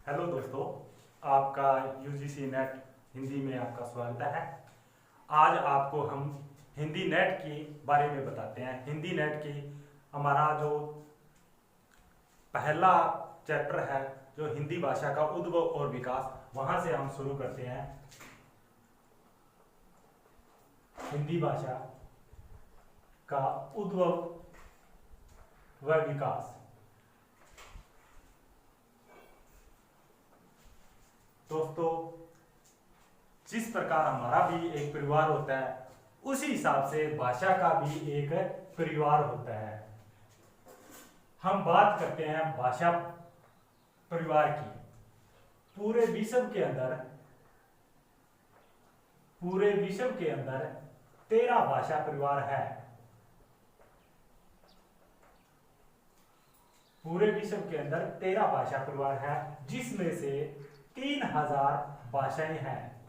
Hello दोस्तों, आपका UGC net Hindi में आपका स्वागत है। आज आपको हम हिंदी नेट के बारे में बताते हैं। हिंदी नेट की हमारा जो पहला चैप्टर है, जो हिंदी भाषा का उद्भव और विकास, वहां से हम शुरू करते हैं। हिंदी भाषा का उद्भव व विकास। दोस्तों, जिस प्रकार हमारा भी एक परिवार होता है, उसी हिसाब से भाषा का भी एक परिवार होता है। हम बात करते हैं भाषा परिवार की। पूरे विश्व के अंदर 13 भाषा परिवार है। पूरे विश्व के अंदर 13 भाषा परिवार है, जिसमें से 3000 भाषाएं हैं।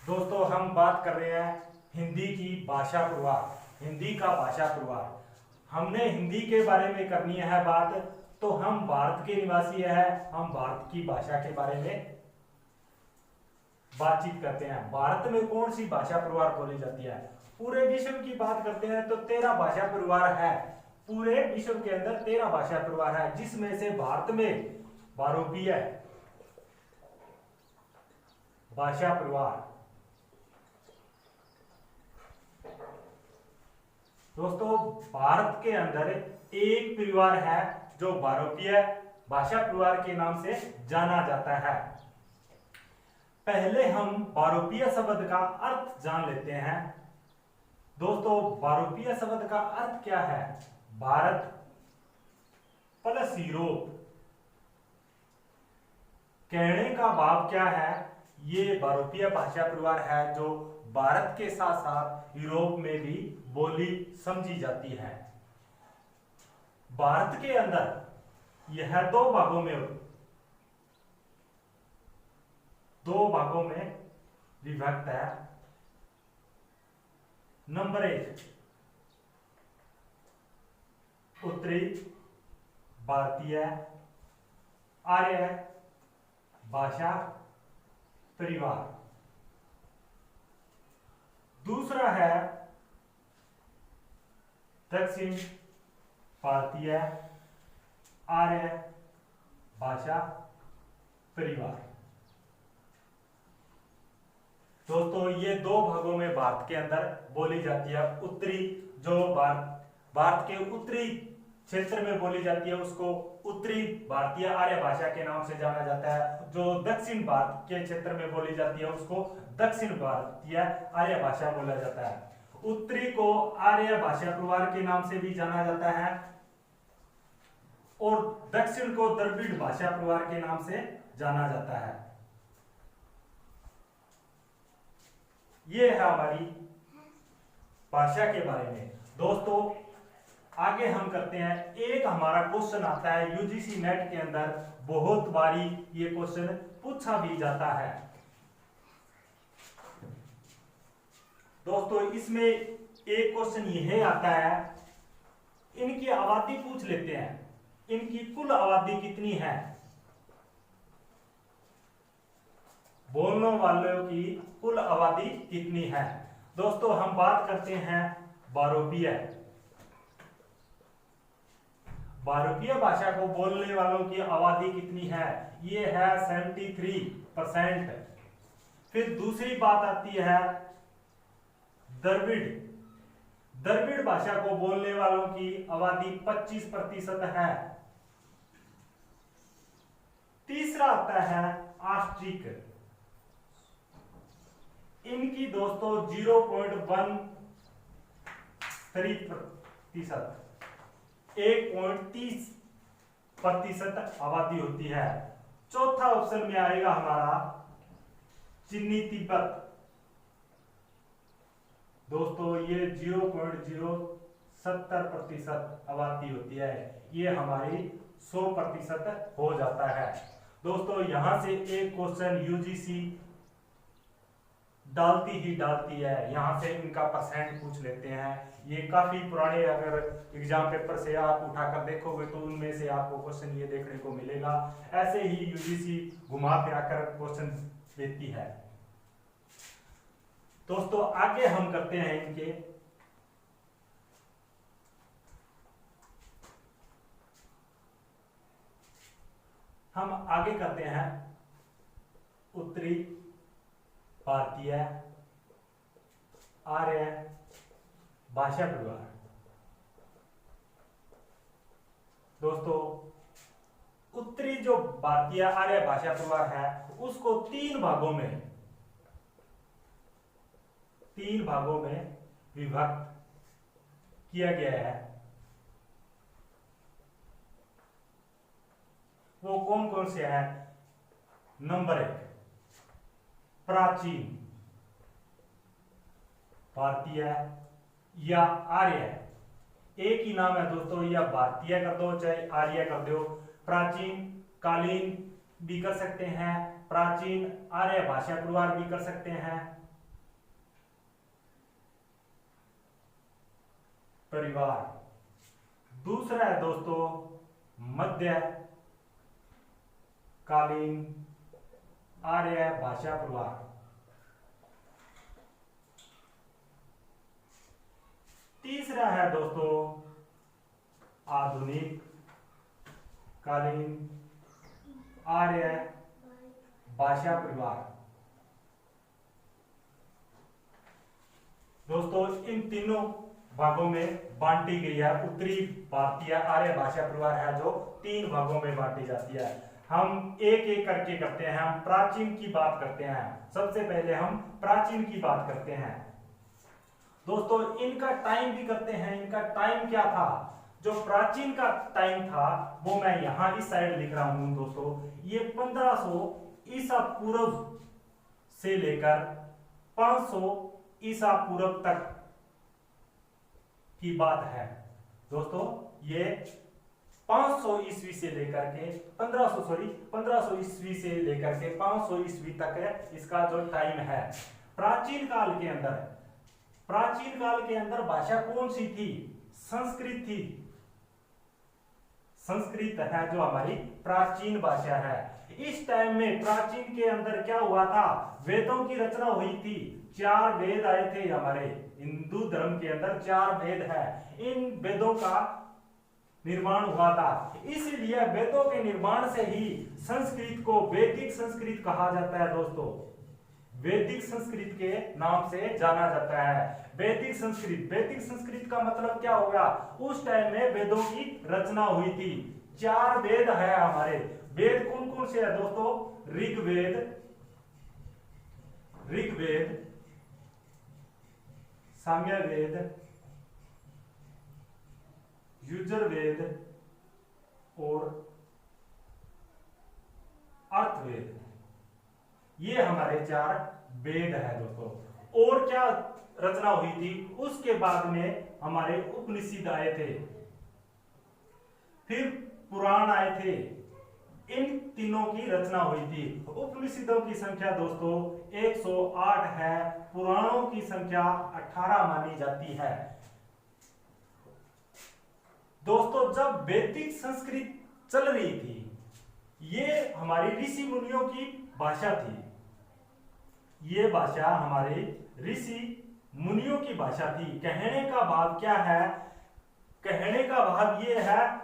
दोस्तों, हम बात कर रहे हैं हिंदी की भाषा परिवार, हिंदी का भाषा परिवार। हमने हिंदी के बारे में करनी है बात, तो हम भारत के निवासी हैं, हम भारत की भाषा के बारे में बातचीत करते हैं। भारत में कौन सी भाषा परिवार बोली जाती है? पूरे विश्व की बात करते हैं तो 13 भाषा परिवार है। पूरे विश्व के अंदर 13 भाषा परिवार है, जिसमें से भारत में बहुरूपीय भाषा परिवार। दोस्तों, भारत के अंदर एक परिवार है जो बहुरूपीय भाषा परिवार के नाम से जाना जाता है। पहले हम बहुरूपीय शब्द का अर्थ जान लेते हैं। दोस्तों, बहुरूपीय शब्द का अर्थ क्या है? Bharat plus Europe. कहने का भाव क्या है? ये बहुरूपीय भाषा परिवार है जो भारत के साथ साथ यूरोप में भी बोली समझी जाती है। भारत के अंदर यह दो भागों में विभक्त है। नंबर 1, उत्तरी भारतीय आर्य भाषा परिवार। दूसरा है दक्षिण भारतीय आर्य भाषा परिवार। दोस्तों, ये दो भागों में भारत के अंदर बोली जाती है। उत्तरी, जो भारत के उत्तरी क्षेत्र में बोली जाती है, उसको उत्तरी भारतीय आर्य भाषा के नाम से जाना जाता है। जो दक्षिण भारत के क्षेत्र में बोली जाती है, उसको दक्षिण भारतीय आर्य भाषा बोला जाता है। उत्तरी को आर्य भाषा परिवार के नाम से भी जाना जाता है और दक्षिण को द्रविड़ भाषा परिवार के नाम से जाना जाता है। ये है हमारी भाषा के बारे में। दोस्तों, आगे हम करते हैं। एक हमारा क्वेश्चन आता है यूजीसी नेट के अंदर, बहुत बारी ये क्वेश्चन पूछा भी जाता है। दोस्तों, इसमें एक क्वेश्चन यह आता है, इनकी आबादी पूछ लेते हैं। इनकी कुल आबादी कितनी है? बोलने वालों की कुल आबादी कितनी है? दोस्तों, हम बात करते हैं बहुरूपीय भाषा को बोलने वालों की आबादी कितनी है? ये है 73%। फिर दूसरी बात आती है द्रविड़ भाषा को बोलने वालों की आबादी 25% है। तीसरा आता है ऑस्ट्रिक। इनकी दोस्तों 0.13%, 1.30% आबादी होती है। चौथा ऑप्शन में आएगा हमारा चीनी तिब्बत। दोस्तों, ये 0.070% आबादी होती है। ये हमारी 100% हो जाता है। दोस्तों, यहां से एक क्वेश्चन यूजीसी डालती ही डालती है। यहाँ से इनका परसेंट पूछ लेते हैं। ये काफी पुराने, अगर एग्जाम पेपर से आप उठाकर देखोगे तो उनमें से आपको क्वेश्चन ये देखने को मिलेगा। ऐसे ही यूजीसी घुमा फिरा कर क्वेश्चन देती है। दोस्तों आगे हम करते हैं इनके हम आगे करते हैं उत्तरी भारतीय आर्य भाषा परिवार। दोस्तों उत्तरी जो भारतीय आर्य भाषा परिवार है उसको तीन भागों में विभक्त किया गया है। वो कौन कौन से हैं? नंबर 1 प्राचीन भारतीय या आर्य। एक ही नाम है दोस्तों, या भारतीय कर दो चाहे आर्य कर दो। प्राचीन कालीन भी कर सकते हैं, प्राचीन आर्य भाषा परिवार भी कर सकते हैं। परिवार दूसरा है दोस्तों मध्य कालीन आर्य भाषा परिवार। तीसरा है दोस्तों आधुनिक कालीन आर्य भाषा परिवार। दोस्तों इन तीनों भागों में बांटी गई है। उत्तरी भारतीय आर्य भाषा परिवार है जो तीन भागों में बांटी जाती है। हम एक एक करके करते हैं। हम प्राचीन की बात करते हैं। सबसे पहले हम प्राचीन की बात करते हैं। दोस्तों इनका टाइम भी करते हैं। इनका टाइम क्या था? जो प्राचीन का टाइम था वो मैं यहां इस साइड लिख रहा हूं दोस्तों। ये 1500 ईसा पूर्व से लेकर 500 ईसा पूर्व तक की बात है। दोस्तों ये 500 ईस्वी से लेकर के 1500 ईस्वी से लेकर के 500 ईस्वी तक है इसका जो टाइम है। प्राचीन काल के अंदर भाषा कौन सी थी? संस्कृत थी। संस्कृत है जो हमारी प्राचीन भाषा है। इस टाइम में प्राचीन के अंदर क्या हुआ था? वेदों की रचना हुई थी। 4 वेद आए थे। हमारे हिंदू धर्म के अंदर 4 वेद है। इन वेदों का निर्माण हुआ था। इसलिए वेदों के निर्माण से ही संस्कृत को वैदिक संस्कृत कहा जाता है। दोस्तों वैदिक संस्कृत के नाम से जाना जाता है। वैदिक संस्कृत का मतलब क्या होगा? उस टाइम में वेदों की रचना हुई थी। 4 वेद है हमारे। वेद कौन कौन से है दोस्तों? ऋग्वेद, साम्यवेद, यजुर्वेद और अर्थवेद। ये हमारे 4 वेद है दोस्तों। और क्या रचना हुई थी? उसके बाद में हमारे उपनिषद आए थे, फिर पुराण आए थे। इन तीनों की रचना हुई थी। उपनिषदों की संख्या दोस्तों 108 है। पुराणों की संख्या 18 मानी जाती है। दोस्तों जब वैदिक संस्कृत चल रही थी, ये हमारी ऋषि मुनियों की भाषा थी। ये भाषा हमारे ऋषि मुनियों की भाषा थी। कहने का भाव क्या है? कहने का भाव ये है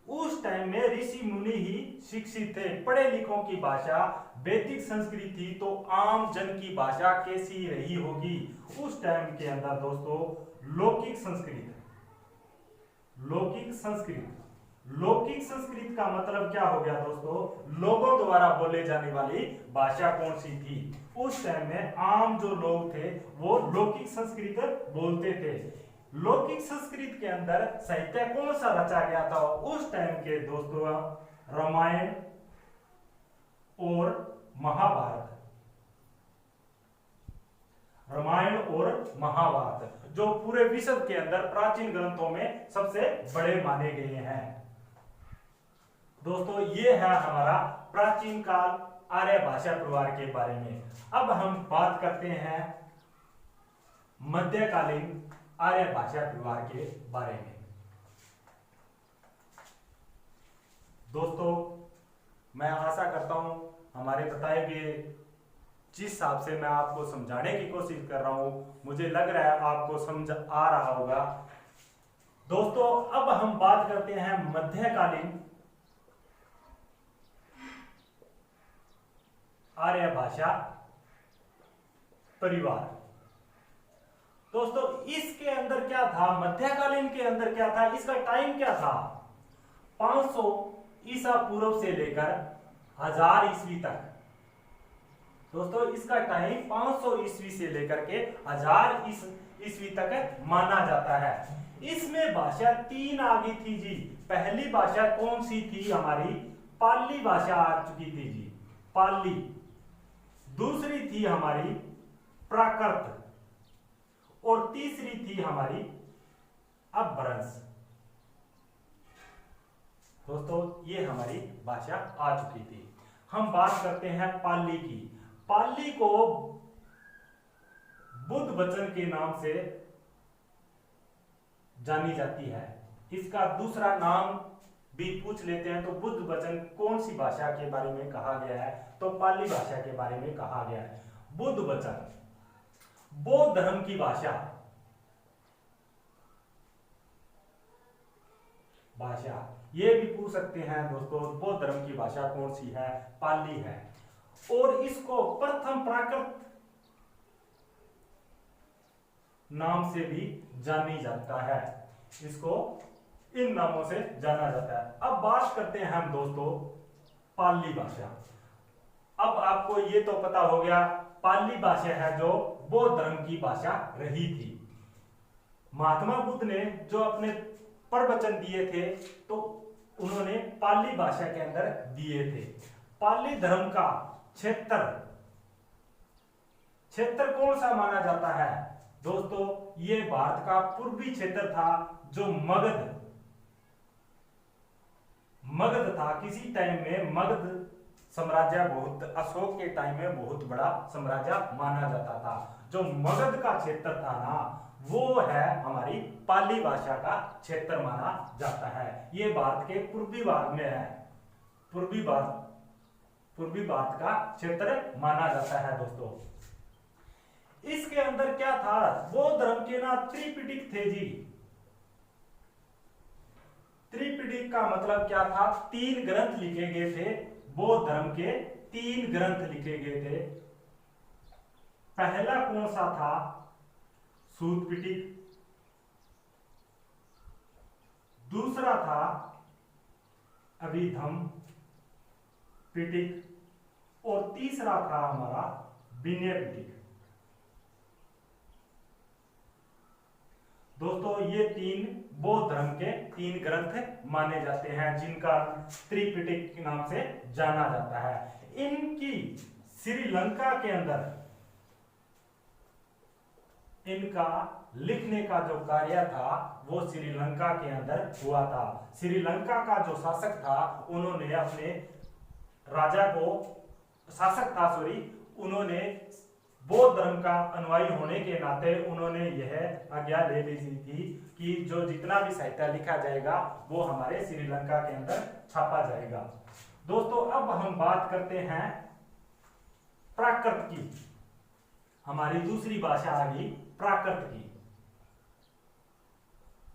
उस टाइम में ऋषि मुनि ही शिक्षित थे। पढ़े लिखों की भाषा वैदिक संस्कृत थी, तो आम जन की भाषा कैसी रही होगी उस टाइम के अंदर दोस्तों? लौकिक संस्कृत का मतलब क्या हो गया दोस्तों? लोगों द्वारा बोले जाने वाली भाषा कौन सी थी? उस टाइम में आम जो लोग थे वो लौकिक संस्कृत बोलते थे। लौकिक संस्कृत के अंदर साहित्य कौन सा रचा गया था उस टाइम के दोस्तों? रामायण और महाभारत। रामायण और महाभारत जो पूरे विश्व के अंदर प्राचीन ग्रंथों में सबसे बड़े माने गए हैं। दोस्तों ये है हमारा प्राचीन काल आर्य भाषा परिवार के बारे में। अब हम बात करते हैं मध्यकालीन आर्य भाषा परिवार के बारे में। दोस्तों, मैं आशा करता हूं हमारे बताए गए जिस हिसाब से मैं आपको समझाने की कोशिश कर रहा हूं, मुझे लग रहा है आपको समझ आ रहा होगा। दोस्तों, अब हम बात करते हैं मध्यकालीन आर्य भाषा परिवार। दोस्तों, इसके अंदर क्या था, मध्यकालीन के अंदर क्या था, इसका टाइम क्या था, 500 ईसा पूर्व से लेकर 1000 ईस्वी तक। दोस्तों, इसका टाइम 500 ईस्वी से लेकर के 1000 ईस्वी तक माना जाता है। इसमें भाषा 3 आ गई थी जी। पहली भाषा कौन सी थी, हमारी पाली भाषा आ चुकी थी जी, पाली। दूसरी थी हमारी प्राकृत, और तीसरी थी हमारी अपभ्रंश। दोस्तों, ये हमारी भाषा आ चुकी थी। हम बात करते हैं पाली की। पाली को बुद्ध वचन के नाम से जानी जाती है। इसका दूसरा नाम भी पूछ लेते हैं तो बुद्ध वचन कौन सी भाषा के बारे में कहा गया है, तो पाली भाषा के बारे में कहा गया है। बुद्ध वचन बौद्ध धर्म की भाषा ये भी पूछ सकते हैं दोस्तों, बौद्ध धर्म की भाषा कौन सी है, पाली है। और इसको प्रथम प्राकृत नाम से भी जानी जाता है, इसको इन नामों से जाना जाता है। अब बात करते हैं हम दोस्तों पाली भाषा। अब आपको ये तो पता हो गया, पाली भाषा है जो बौद्ध धर्म की भाषा रही थी। महात्मा बुद्ध ने जो अपने प्रवचन दिए थे तो उन्होंने पाली भाषा के अंदर दिए थे। पाली धर्म का क्षेत्र कौन सा माना जाता है दोस्तों, ये भारत का पूर्वी क्षेत्र था जो मगध था। किसी टाइम में मगध साम्राज्य बहुत, अशोक के टाइम में बहुत बड़ा साम्राज्य माना जाता था। जो मगध का क्षेत्र था ना, वो है हमारी पाली भाषा का क्षेत्र माना जाता है। ये भारत के पूर्वी भाग में है, पूर्वी भारत का क्षेत्र माना जाता है दोस्तों। इसके अंदर क्या था, बौद्ध धर्म के ना त्रिपिटक थे जी। त्रिपिटक का मतलब क्या था, 3 ग्रंथ लिखे गए थे। बौद्ध धर्म के 3 ग्रंथ लिखे गए थे। पहला कौन सा था, सूत पिटक। दूसरा था अभिधम्म पिटक, और तीसरा था हमारा विनय पिटक। दोस्तों, ये 3 बौद्ध धर्म के 3 ग्रंथ माने जाते हैं, जिनका त्रिपिटक के नाम से जाना जाता है। इनकी श्रीलंका के अंदर इनका लिखने का जो कार्य था वो श्रीलंका के अंदर हुआ था। श्रीलंका का जो शासक था, उन्होंने अपने राजा को, उन्होंने बौद्ध धर्म का अनुयायी होने के नाते उन्होंने यह आज्ञा ले ली थी कि जो जितना भी साहित्य लिखा जाएगा वो हमारे श्रीलंका के अंदर छापा जाएगा। दोस्तों, अब हम बात करते हैं प्राकृत की। हमारी दूसरी भाषा आ गई प्राकृत की।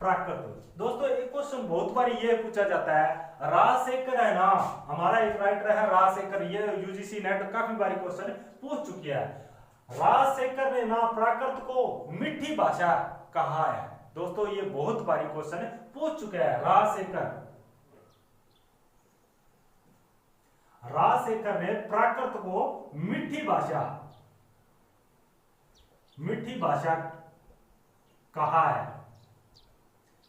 प्राकृत दोस्तों, एक क्वेश्चन बहुत बार ये पूछा जाता है, राजशेखर है ना, हमारा एक राइटर है राजशेखर, ये यूजीसी नेट काफी बार क्वेश्चन पूछ चुकी है। राजशेखर ने ना प्राकृत को मीठी भाषा कहा है। दोस्तों, ये बहुत बारी क्वेश्चन पूछ चुके हैं। राजशेखर ने प्राकृत को मीठी भाषा कहा है।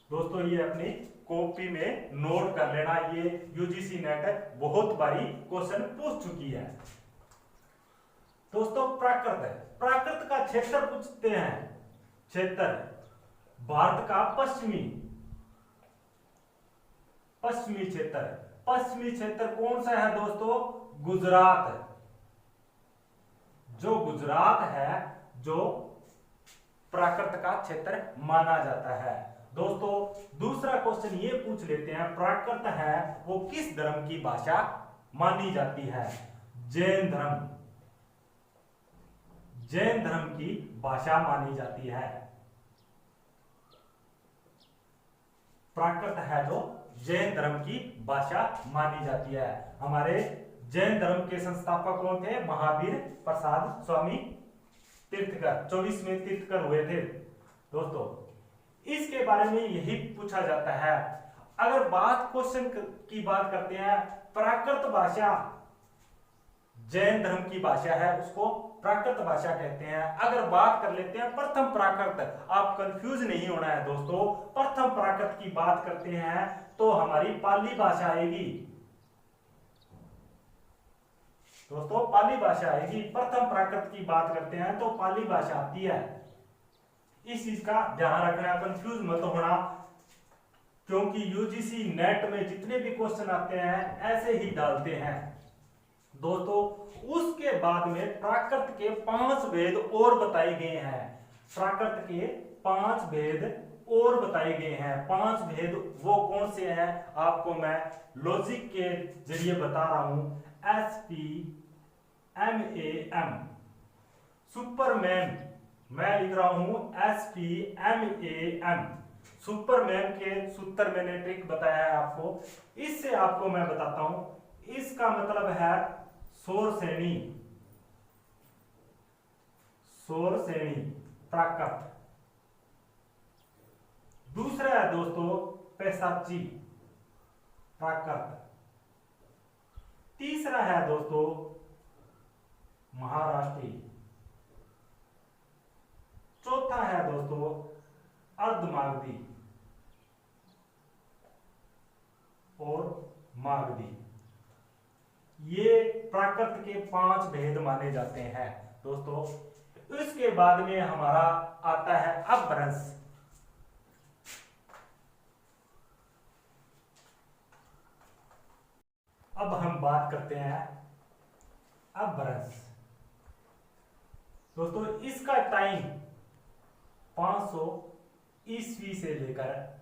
दोस्तों, ये अपनी कॉपी में नोट कर लेना, ये यूजीसी नेट बहुत बारी क्वेश्चन पूछ चुकी है। दोस्तों, प्राकृत का क्षेत्र पूछते हैं। क्षेत्र भारत का पश्चिमी क्षेत्र कौन सा है दोस्तों, गुजरात। जो गुजरात है जो प्राकृत का क्षेत्र माना जाता है। दोस्तों दूसरा क्वेश्चन ये पूछ लेते हैं, प्राकृत है वो किस धर्म की भाषा मानी जाती है? जैन धर्म, जैन धर्म की भाषा मानी जाती है। प्राकृत है जो जैन धर्म की भाषा मानी जाती है। हमारे जैन धर्म के संस्थापक कौन थे? महावीर प्रसाद स्वामी तीर्थकर, 24वें तीर्थकर हुए थे। दोस्तों इसके बारे में यही पूछा जाता है। अगर बात क्वेश्चन की बात करते हैं, प्राकृत भाषा जैन धर्म की भाषा है, उसको प्राकृत भाषा कहते हैं। अगर बात कर लेते हैं प्रथम प्राकृत, आप कंफ्यूज नहीं होना है दोस्तों, प्रथम प्राकृत की बात करते हैं तो हमारी पाली भाषा आएगी। दोस्तों पाली भाषा आएगी। प्रथम प्राकृत की बात करते हैं तो पाली भाषा आती है। इस चीज का ध्यान रखना, कंफ्यूज मत होना, क्योंकि यूजीसी नेट में जितने भी क्वेश्चन आते हैं ऐसे ही डालते हैं। दोस्तों उसके बाद में प्राकृत के 5 भेद और बताए गए हैं। प्राकृत के 5 भेद और बताए गए हैं। 5 भेद वो कौन से हैं आपको मैं लॉजिक के जरिए बता रहा हूं। SPMAM, सुपरमैन, मैं लिख रहा हूं SPMAM, सुपरमैन के सूत्र मैंने ट्रिक बताया है आपको। इससे आपको मैं बताता हूं, इसका मतलब है सौर श्रेणी, सौर श्रेणी प्राकृत। दूसरा है दोस्तों पैसाची प्राकृत। तीसरा है दोस्तों महाराष्ट्री। चौथा है दोस्तों अर्धमागधी और मागधी। ये प्राकृत के 5 भेद माने जाते हैं दोस्तों। इसके बाद में हमारा आता है अपभ्रंश। अब हम बात करते हैं अपभ्रंश। दोस्तों इसका टाइम 500 ईस्वी से लेकर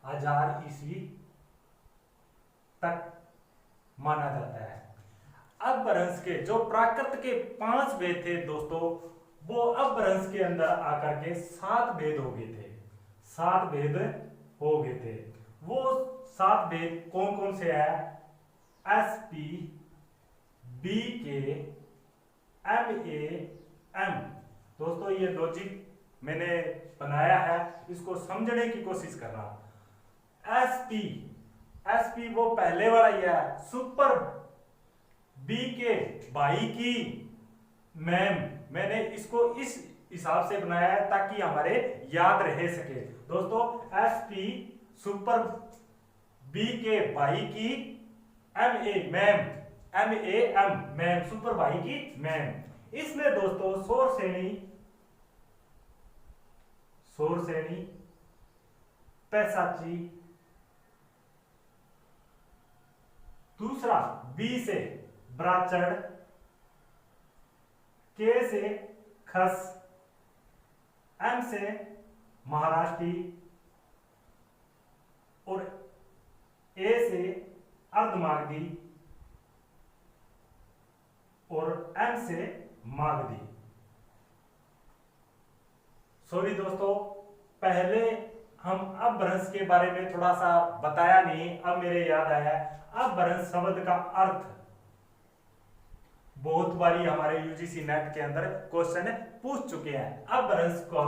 1000 ईस्वी तक माना जाता है। अपभ्रंश के जो प्राकृत के 5 भेद थे दोस्तों, वो अपभ्रंश के अंदर आकर के 7 भेद हो गए थे। 7 भेद हो गए थे। वो 7 भेद कौन कौन से है? SP, BK, MAM। दोस्तों ये लॉजिक मैंने बनाया है, इसको समझने की कोशिश कर रहा हूं। SP वो पहले वाला ही है, सुपर। BK भाई की, मैम, मैंने इसको इस हिसाब से बनाया है ताकि हमारे याद रह सके। दोस्तों SP सुपर, BK भाई की, MA ma'am, MAM ma'am, super भाई की मैम। इसमें दोस्तों सौर श्रेणी, पैसाची, दूसरा B से ब्राचड़, K से खस, M से महाराष्ट्री और A से अर्धमागधी और M से मागधी। सॉरी दोस्तों, पहले हम अपभ्रंश के बारे में थोड़ा सा बताया नहीं, अब मेरे याद आया। अपभ्रंश शब्द का अर्थ बहुत बारी हमारे यूजीसी नेट के अंदर क्वेश्चन पूछ चुके हैं। अपभ्रंश को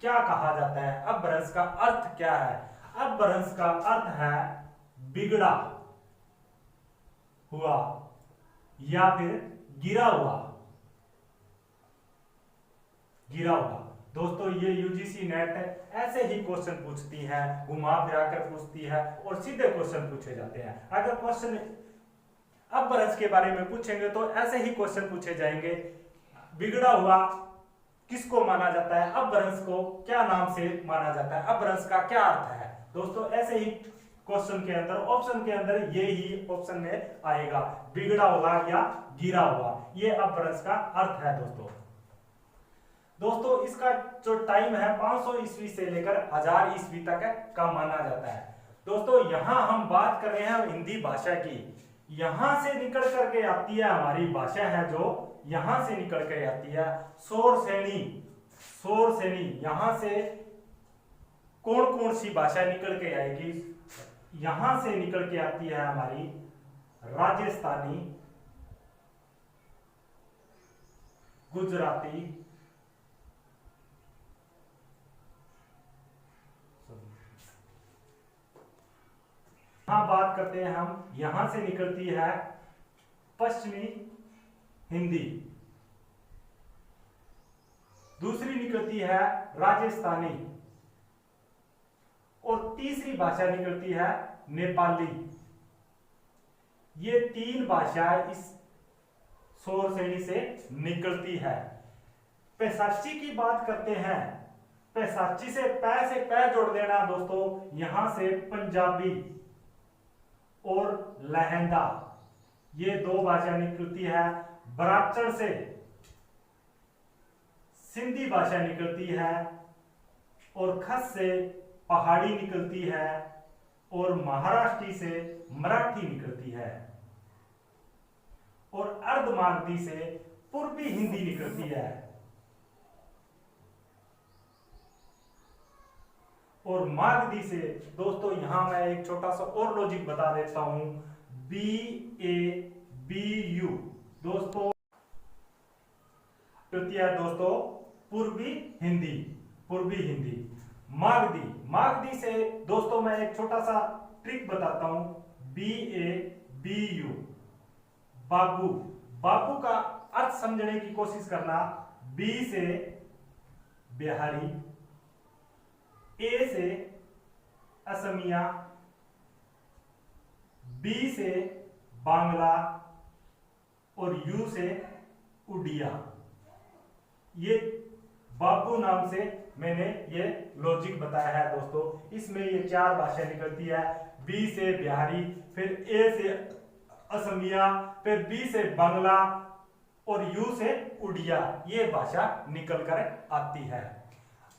क्या कहा जाता है? अपभ्रंश का अर्थ क्या है? अपभ्रंश का अर्थ है बिगड़ा हुआ या फिर गिरा हुआ। गिरा हुआ। दोस्तों ये यूजीसी नेट ऐसे ही क्वेश्चन पूछती है, घुमा फिरा कर पूछती है और सीधे क्वेश्चन पूछे जाते हैं। अगर क्वेश्चन अपभ्रंश के बारे में पूछेंगे तो ऐसे ही क्वेश्चन पूछे जाएंगे। बिगड़ा हुआ किसको माना जाता है? अपभ्रंश को क्या नाम से माना जाता है? अपभ्रंश का क्या अर्थ है? दोस्तों ऐसे ही क्वेश्चन के अंदर, ऑप्शन के अंदर ये ही ऑप्शन में आएगा, बिगड़ा हुआ या गिरा हुआ, ये अपभ्रंश का अर्थ है दोस्तों इसका जो टाइम है 500 ईस्वी से लेकर 1000 ईस्वी तक का माना जाता है। दोस्तों यहां हम बात कर रहे हैं हिंदी भाषा की, यहां से निकल करके आती है हमारी भाषा है जो यहां से निकल कर आती है सौर श्रेणी, यहां से कौन कौन सी भाषा निकल के आएगी, यहां से निकल के आती है हमारी राजस्थानी, गुजराती, यहां बात करते हैं हम, यहां से निकलती है पश्चिमी हिंदी, दूसरी निकलती है राजस्थानी और तीसरी भाषा निकलती है नेपाली। ये तीन भाषाएं इस सौर श्रेणी से निकलती है। पैसाची की बात करते हैं, पैसाची से पै जोड़ देना दोस्तों, यहां से पंजाबी और लहंदा, ये दो भाषा निकलती है। बराचड़ से सिंधी भाषा निकलती है और खस से पहाड़ी निकलती है और महाराष्ट्री से मराठी निकलती है और अर्धमागधी से पूर्वी हिंदी निकलती है। और मागधी से दोस्तों यहां मैं एक छोटा सा और लॉजिक बता देता हूं, BABU दोस्तों, तृतीय दोस्तों पूर्वी हिंदी। मागधी से दोस्तों मैं एक छोटा सा ट्रिक बताता हूं, BABU बाबू का अर्थ समझने की कोशिश करना। B से बिहारी, A से असमिया, B से बांग्ला और U से उड़िया। ये बाबू नाम से मैंने ये लॉजिक बताया है दोस्तों। इसमें ये चार भाषा निकलती है, B से बिहारी, फिर A से असमिया, फिर B से बांग्ला और U से उड़िया, ये भाषा निकल कर आती है।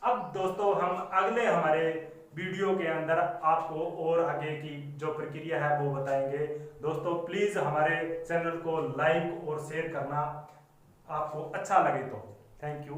अब दोस्तों हम अगले हमारे वीडियो के अंदर आपको और आगे की जो प्रक्रिया है वो बताएंगे। दोस्तों प्लीज हमारे चैनल को लाइक और शेयर करना आपको अच्छा लगे तो। Thank you.